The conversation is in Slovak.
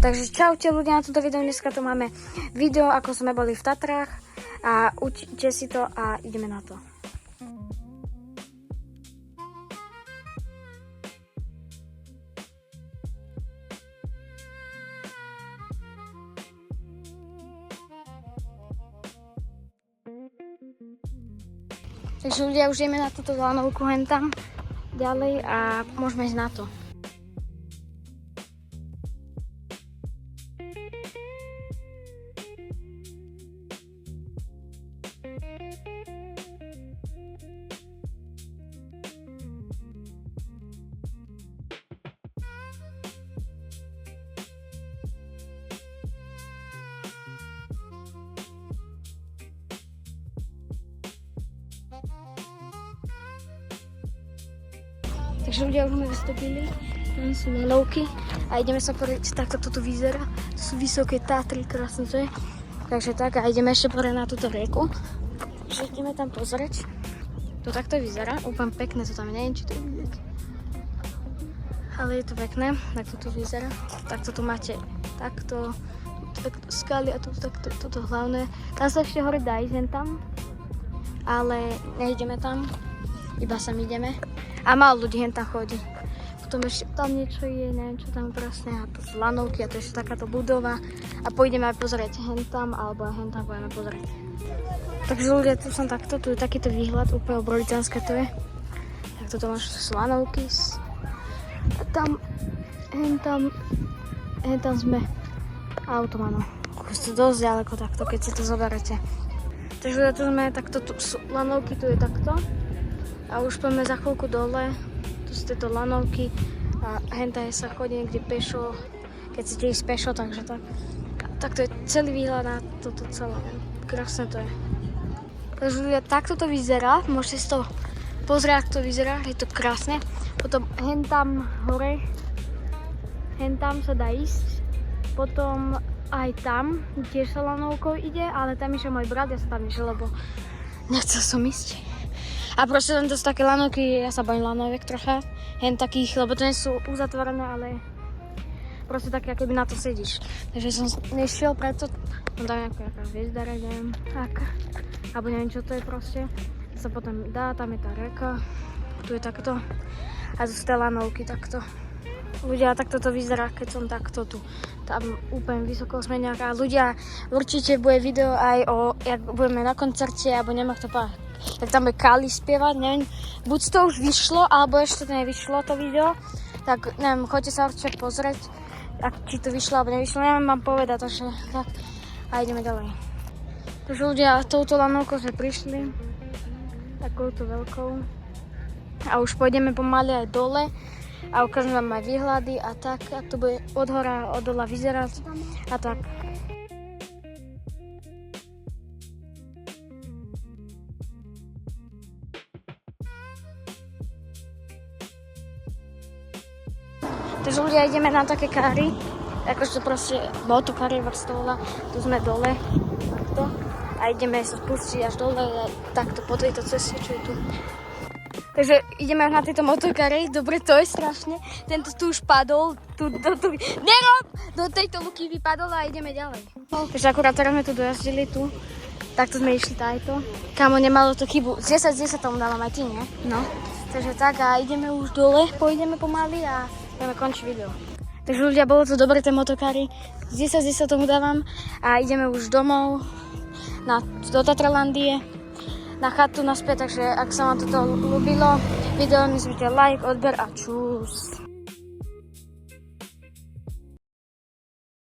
Takže čaute ľudia, na toto video dneska tu máme video, ako sme boli v Tatrách a učite si to a ideme na to. Takže ľudia, už ideme na túto lanovku hen tam ďalej a môžeme ísť na to. Takže ľudia, už sme vystúpili, tam sú lanovky a ideme sa pozrieť, takto toto vyzerá. To sú vysoké Tatry, krásne to je. Takže tak, a ideme ešte pozrieť na túto rieku. Takže ideme tam pozrieť. To takto vyzerá, úplne pekné to tam je, neviem, či to je vidieť. Ale je to pekné, takto to vyzerá. Takto tu máte, takto skaly a tu takto, toto hlavné. Tam sa ešte hore dá ísť tam, ale nejdeme tam, iba sem ideme. A málo ľudí hen tam chodí. Potom ešte tam niečo je, neviem čo tam presne. A to sú lanovky a to je ešte takáto budova. A pôjdeme aj pozrieť hen tam, alebo aj hen tam pôjdeme pozrieť. Takže ľudia, tu som takto, tu je takýto výhľad, úplne obrovitánske to je. Tak toto máš, sú lanovky. A tam, hen tam sme autom, áno. Je to dosť ďaleko takto, keď si to zoberete. Takže ľudia, tu sme takto, tu sú lanovky, tu je takto. A už poďme za chvíľku dole, tu sú tieto lanovky a henta je sa chodí niekde pešo, keď chcete ísť pešo, takže tak. Tak to je celý výhľad na toto celé, krásne to je. Takže ľudia, takto to vyzerá, môžete si to pozrieť, ako to vyzerá, je to krásne. Potom hentam hore, hentam sa dá ísť, potom aj tam, tiež sa lanovkou ide, ale tam išiel môj brat, ja sa tam išiel, lebo nechcel som ísť. A proste len to sú také lanovky, ja sa bojím lanoviek trocha, hen takých, lebo to nie sú uzatvorené, ale proste také, ako by na to sedíš. Takže som nešiel preto, tam nejaká hviezda, neviem, aká, alebo neviem, čo to je proste. Sa potom dá, tam je tá reka, tu je takto, a tu sú tie lanovky takto. Ľudia, takto to vyzerá, keď som takto tu, tam úplne vysoko sme nejaká. Ľudia, určite bude video aj o, jak budeme na koncerte, alebo neviem, ako to povedať. Tak tam bude Kali spievať, neviem, buď to už vyšlo, alebo ešte to nevyšlo to video, tak neviem, choďte sa určite pozrieť, či to vyšlo, alebo nevyšlo, neviem vám povedať, takže tak, a ideme ďalej. Takže ľudia, touto lanovkou sme prišli, takouto veľkou, a už pôjdeme pomaly aj dole, a ukážem vám aj výhľady a tak, a to bude od hora, od dola vyzerať, a tak. Takže ľudia, ideme na také kary, akože to proste motokary vrstovala, tu sme dole, takto, a ideme sa spustiť až dole, takto po tejto ceste, čo je tu. Takže ideme na tieto motokary, dobre, to je strašne, tento tu už padol, nerob! Do tejto luky vypadol a ideme ďalej. Takže akurát teraz sme tu dojazdili, takto sme išli tajto. Kámo, nemalo to chybu, z 10 tomu dávam aj ty, nie? No. Takže tak a ideme už dole, pôjdeme pomaly a ideme končiť video. Takže ľudia, bolo to dobre, tie motokary. Z 10 tomu dávam a ideme už domov do Tatralandie na chatu naspäť, takže ak sa vám toto ľúbilo, video nezmite like, odber a čus.